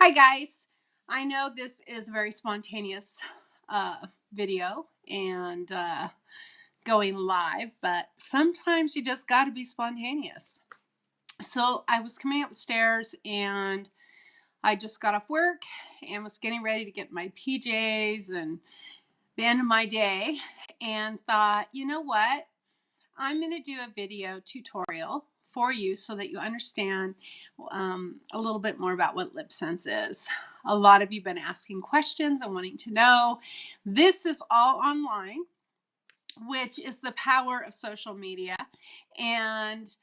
Hi guys, I know this is a very spontaneous video and going live, but sometimes you just got to be spontaneous. So I was coming upstairs and I just got off work and was getting ready to get my PJs and the end of my day and thought, you know what? I'm going to do a video tutorial for you so that you understand a little bit more about what LipSense is. A lot of you have been asking questions and wanting to know. This is all online, which is the power of social media. And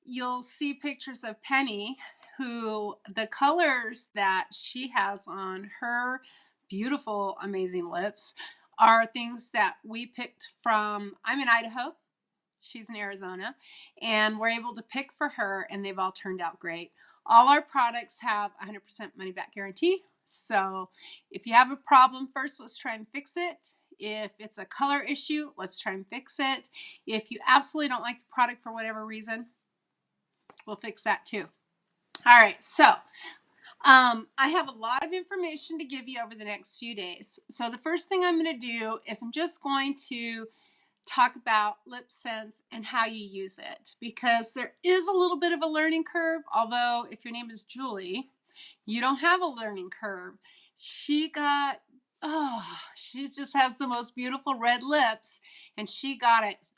you'll see pictures of Penny, who the colors that she has on her beautiful, amazing lips are things that we picked from, I'm in Idaho. She's in Arizona, and we're able to pick for her, and they've all turned out great. All our products have 100% money back guarantee. So if you have a problem, first let's try and fix it. If it's a color issue, let's try and fix it. If you absolutely don't like the product for whatever reason, we'll fix that too. All right, so I have a lot of information to give you over the next few days. So the first thing I'm going to do is I'm just going to talk about LipSense and how you use it, because there is a little bit of a learning curve. Although if your name is Julie, you don't have a learning curve. She just has the most beautiful red lips, and she got it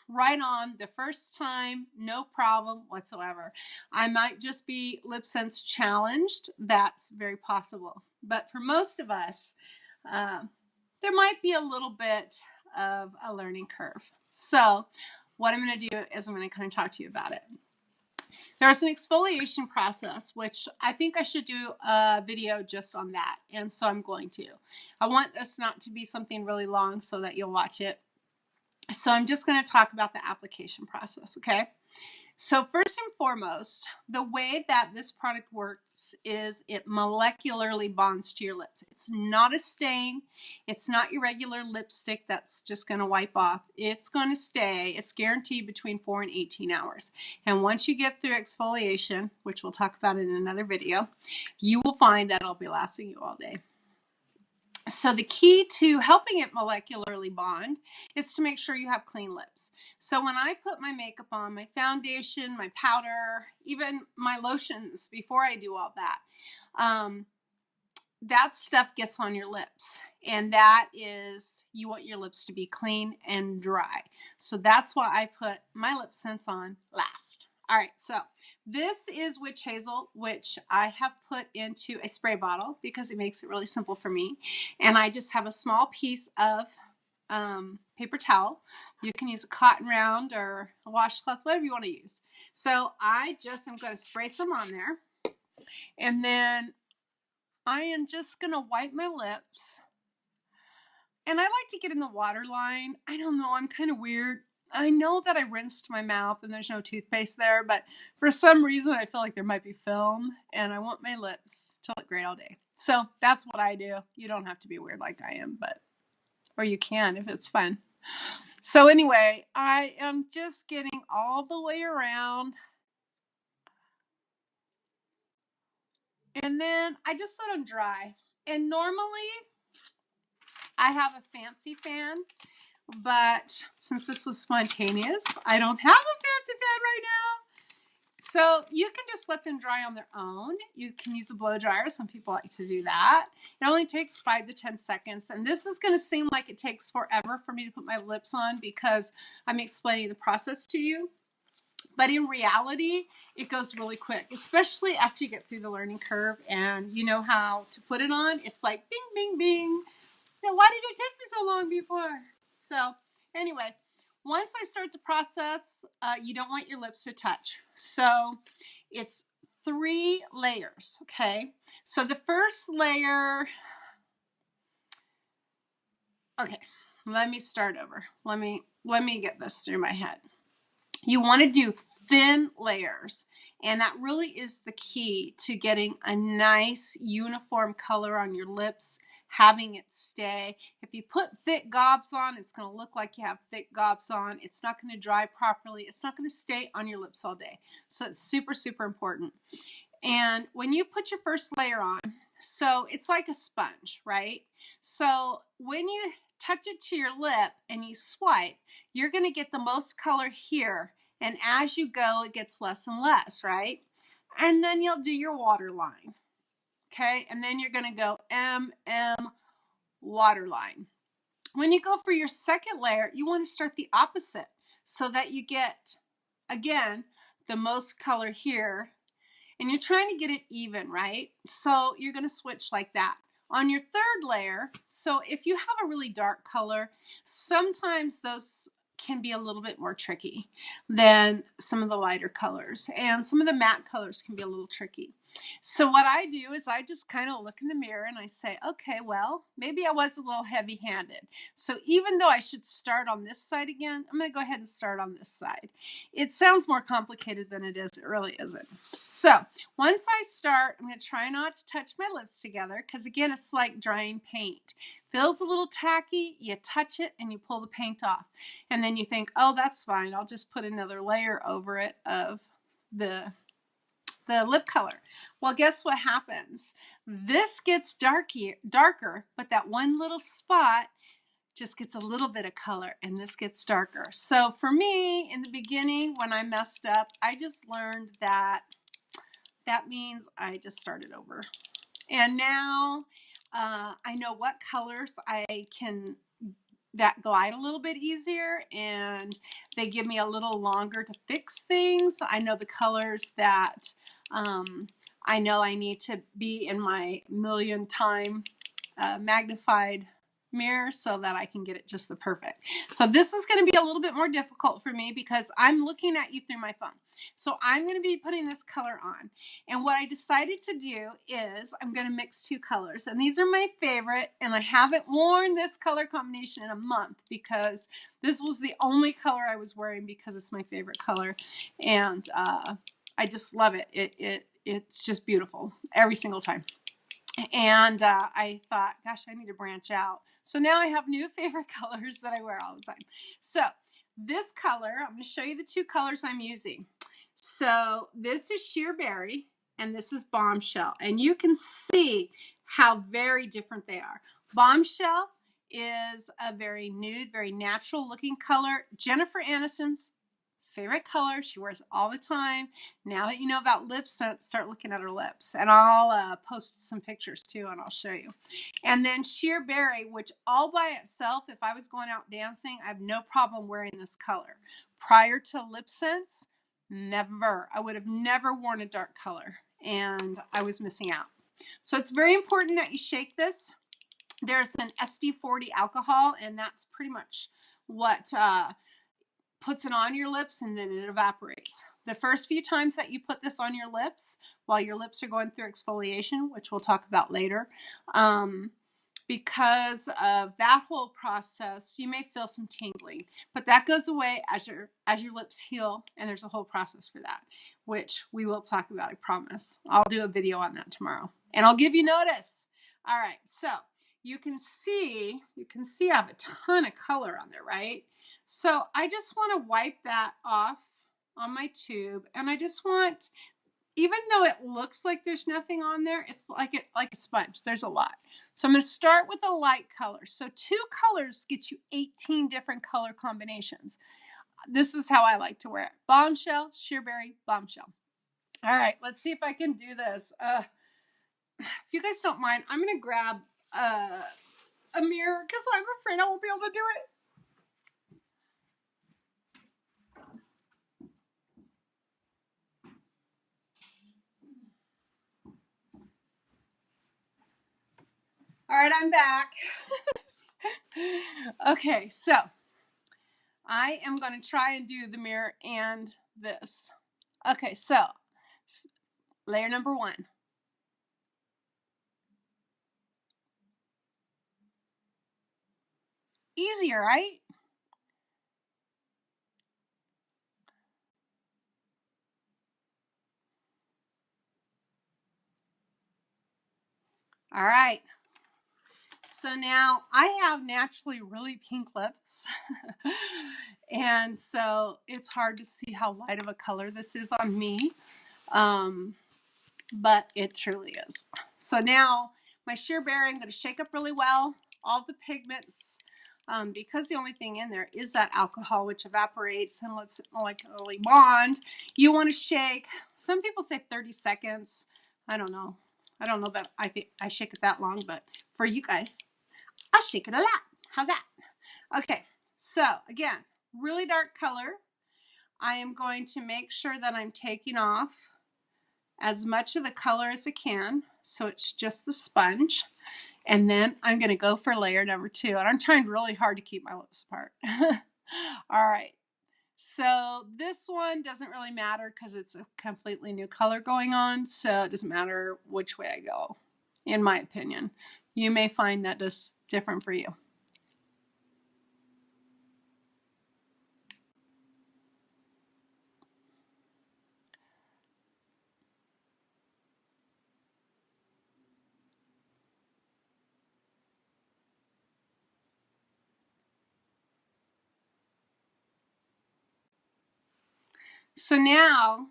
right on the first time, no problem whatsoever. I might just be LipSense challenged. That's very possible. But for most of us, there might be a little bit of a learning curve. So what I'm going to do is I'm going to kind of talk to you about it. There's an exfoliation process, which I think I should do a video just on that. And so I'm going to. I want this not to be something really long so that you'll watch it. So I'm just going to talk about the application process, okay? So first and foremost, the way that this product works is it molecularly bonds to your lips. It's not a stain. It's not your regular lipstick that's just going to wipe off. It's going to stay. It's guaranteed between 4 and 18 hours. And once you get through exfoliation, which we'll talk about in another video, you will find that it'll be lasting you all day. So the key to helping it molecularly bond is to make sure you have clean lips. So when I put my makeup on, my foundation, my powder, even my lotions, before I do all that, that stuff gets on your lips. And that is, you want your lips to be clean and dry. So that's why I put my LipSense on last. All right, so this is Witch Hazel, which I have put into a spray bottle because it makes it really simple for me. And I just have a small piece of paper towel. You can use a cotton round or a washcloth, whatever you want to use. So I just am going to spray some on there. And then I am just going to wipe my lips. And I like to get in the water line. I don't know, I'm kind of weird. I know that I rinsed my mouth and there's no toothpaste there, but for some reason I feel like there might be film and I want my lips to look great all day. So that's what I do. You don't have to be weird like I am, or you can if it's fun. So anyway, I am just getting all the way around. And then I just let them dry. And normally I have a fancy fan, but since this was spontaneous, I don't have a fancy fan right now. So you can just let them dry on their own. You can use a blow dryer. Some people like to do that. It only takes 5 to 10 seconds. And this is going to seem like it takes forever for me to put my lips on because I'm explaining the process to you. But in reality, it goes really quick, especially after you get through the learning curve and you know how to put it on. It's like bing, bing, bing. Now, why did it take me so long before? So anyway, once I start the process, you don't want your lips to touch. So it's 3 layers, okay? So the first layer, okay, let me start over. Let me get this through my head. You want to do thin layers, and that really is the key to getting a nice uniform color on your lips, having it stay. If you put thick gobs on, it's going to look like you have thick gobs on. It's not going to dry properly. It's not going to stay on your lips all day. So it's super, super important. And when you put your first layer on, so it's like a sponge, right? So when you touch it to your lip and you swipe, you're going to get the most color here. And as you go, it gets less and less, right? And then you'll do your waterline, okay? And then you're going to go waterline. When you go for your second layer, you want to start the opposite so that you get, again, the most color here. And you're trying to get it even, right? So you're going to switch like that. On your third layer, so if you have a really dark color, sometimes those can be a little bit more tricky than some of the lighter colors. And some of the matte colors can be a little tricky. So what I do is I just kind of look in the mirror and I say, okay, well, maybe I was a little heavy-handed. So even though I should start on this side again, I'm going to go ahead and start on this side. It sounds more complicated than it is. It really isn't. So once I start, I'm going to try not to touch my lips together because, again, it's like drying paint. Feels a little tacky, you touch it and you pull the paint off. And then you think, oh, that's fine. I'll just put another layer over it of the lip color. Well, guess what happens? This gets darker, but that one little spot just gets a little bit of color and this gets darker. So for me, in the beginning, when I messed up, I just learned that means I just started over. And now I know what colors I can that glide a little bit easier and they give me a little longer to fix things. I know the colors that I know I need to be in my million time magnified mirror so that I can get it just the perfect. So this is going to be a little bit more difficult for me because I'm looking at you through my phone. So I'm going to be putting this color on. And what I decided to do is I'm going to mix two colors. And these are my favorite. And I haven't worn this color combination in a month because this was the only color I was wearing because it's my favorite color. And I just love it. It's just beautiful every single time. And I thought, gosh, I need to branch out. So now I have new favorite colors that I wear all the time. So this color, I'm going to show you the two colors I'm using. So this is Sheer Berry and this is Bombshell. And you can see how very different they are. Bombshell is a very nude, very natural looking color. Jennifer Aniston's favorite color. She wears it all the time. Now that you know about lip scents, start looking at her lips. And I'll post some pictures too and I'll show you. And then Sheer Berry, which all by itself, if I was going out dancing, I have no problem wearing this color. Prior to lip scents, never. I would have never worn a dark color and I was missing out. So it's very important that you shake this. There's an SD40 alcohol and that's pretty much what puts it on your lips and then it evaporates. The first few times that you put this on your lips while your lips are going through exfoliation, which we'll talk about later, because of that whole process, you may feel some tingling, but that goes away as your lips heal, and there's a whole process for that, which we will talk about, I promise. I'll do a video on that tomorrow, and I'll give you notice. All right, so you can see I have a ton of color on there, right? So I just want to wipe that off on my tube, and I just want, even though it looks like there's nothing on there, it's like a sponge. There's a lot. So I'm going to start with a light color. So 2 colors gets you 18 different color combinations. This is how I like to wear it. Bombshell, Sheer Berry, Bombshell. All right, let's see if I can do this. If you guys don't mind, I'm going to grab a mirror because I'm afraid I won't be able to do it. All right, I'm back. Okay, so I am going to try and do the mirror and this. Okay, so layer number 1. Easier, right? All right. So now I have naturally really pink lips. And so it's hard to see how light of a color this is on me. but it truly is. So now my sheer berry, I'm going to shake up really well all the pigments, because the only thing in there is that alcohol, which evaporates and lets it molecularly bond. You want to shake. Some people say 30 seconds. I don't know. I don't know that I think I shake it that long, but for you guys, I'll shake it a lot. How's that? Okay, so again, really dark color. I am going to make sure that I'm taking off as much of the color as I can, so it's just the sponge. And then I'm going to go for layer number 2. And I'm trying really hard to keep my lips apart. All right. So this one doesn't really matter because it's a completely new color going on. So it doesn't matter which way I go, in my opinion. You may find that is different for you. So now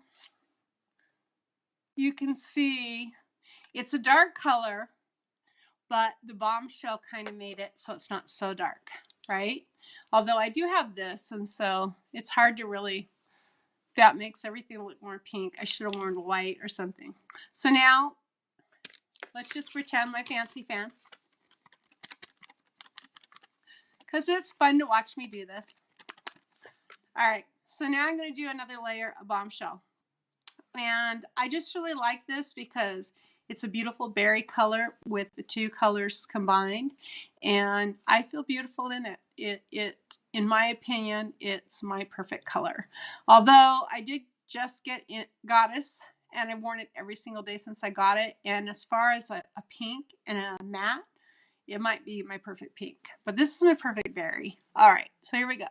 you can see it's a dark color, but the bombshell kind of made it so it's not so dark, right? Although I do have this, and so it's hard to really, that makes everything look more pink. I should have worn white or something. So now let's just pretend my fancy fan, because it's fun to watch me do this. All right, so now I'm going to do another layer of bombshell. And I just really like this because it's a beautiful berry color with the two colors combined, and I feel beautiful in it. It, in my opinion, it's my perfect color. Although I did just get Goddess, and I've worn it every single day since I got it. And as far as a pink and a matte, it might be my perfect pink. But this is my perfect berry. All right, so here we go.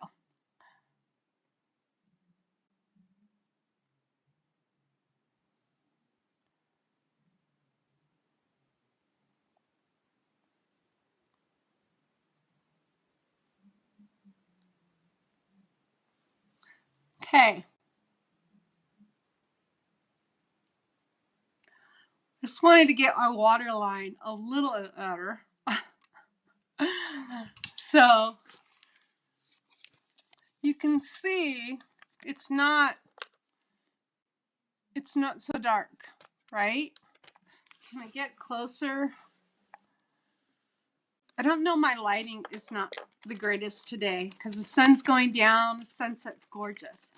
Okay. Just wanted to get my waterline a little better. So you can see it's not so dark, right? Can I get closer? I don't know, my lighting is not the greatest today because the sun's going down, the sunset's gorgeous.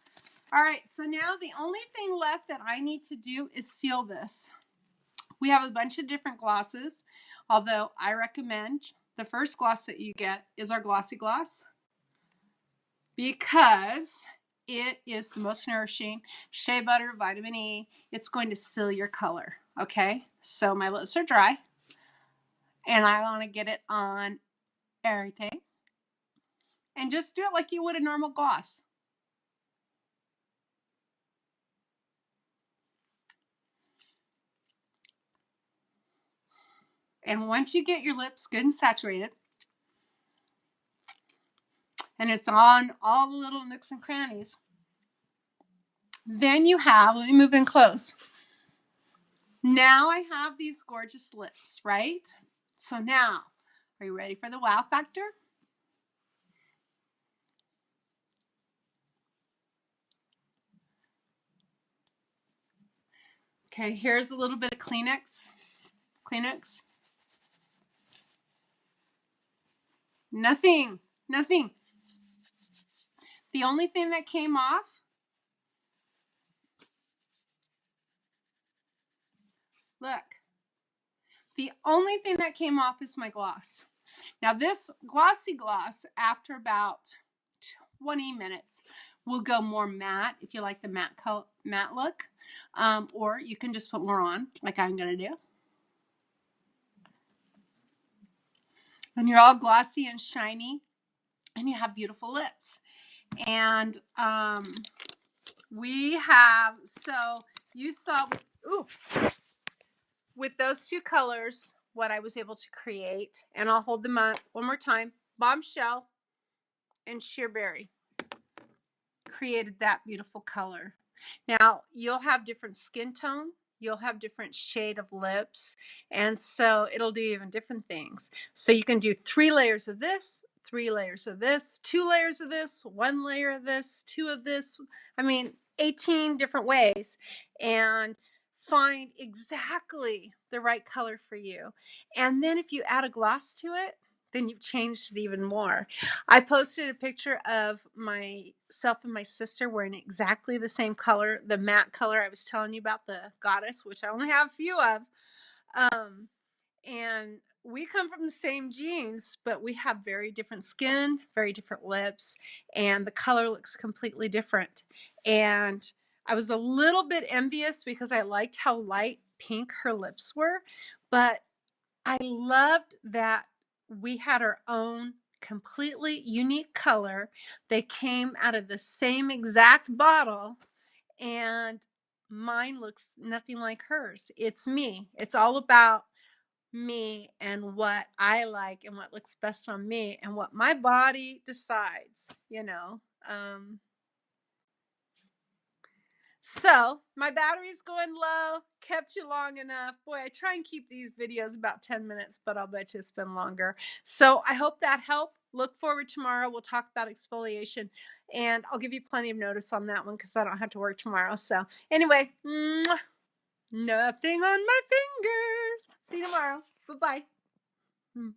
All right, so now the only thing left that I need to do is seal this. We have a bunch of different glosses, although I recommend the first gloss that you get is our Glossy Gloss, because it is the most nourishing. Shea butter, vitamin E. It's going to seal your color. Okay, so my lips are dry, and I want to get it on everything, and just do it like you would a normal gloss. And once you get your lips good and saturated, and it's on all the little nooks and crannies, then you have, let me move in close. Now I have these gorgeous lips, right? So now, are you ready for the wow factor? Okay, here's a little bit of Kleenex. Kleenex. Nothing. Nothing. The only thing that came off, look. The only thing that came off is my gloss. Now this Glossy Gloss, after about 20 minutes, will go more matte if you like the matte look. Or you can just put more on, like I'm going to do. And you're all glossy and shiny, and you have beautiful lips. And we have, so you saw, ooh, with those two colors, what I was able to create. And I'll hold them up one more time. Bombshell and Sheer Berry created that beautiful color. Now, you'll have different skin tone. you'll have different shade of lips. And so it'll do even different things. So you can do 3 layers of this, 3 layers of this, 2 layers of this, 1 layer of this, 2 of this. I mean, 18 different ways, and find exactly the right color for you. And then if you add a gloss to it, then you've changed it even more. I posted a picture of myself and my sister wearing exactly the same color, the matte color I was telling you about, the goddess, which I only have a few of. And we come from the same genes, but we have very different skin, very different lips, and the color looks completely different. And I was a little bit envious because I liked how light pink her lips were, but I loved that we had our own completely unique color. They came out of the same exact bottle, and mine looks nothing like hers. It's me. It's all about me and what I like and what looks best on me and what my body decides, you know. So my battery's going low, kept you long enough. Boy, I try and keep these videos about 10 minutes, but I'll bet you it's been longer. So I hope that helped. Look forward tomorrow. We'll talk about exfoliation, and I'll give you plenty of notice on that one because I don't have to work tomorrow. So anyway, nothing on my fingers. See you tomorrow. Bye-bye.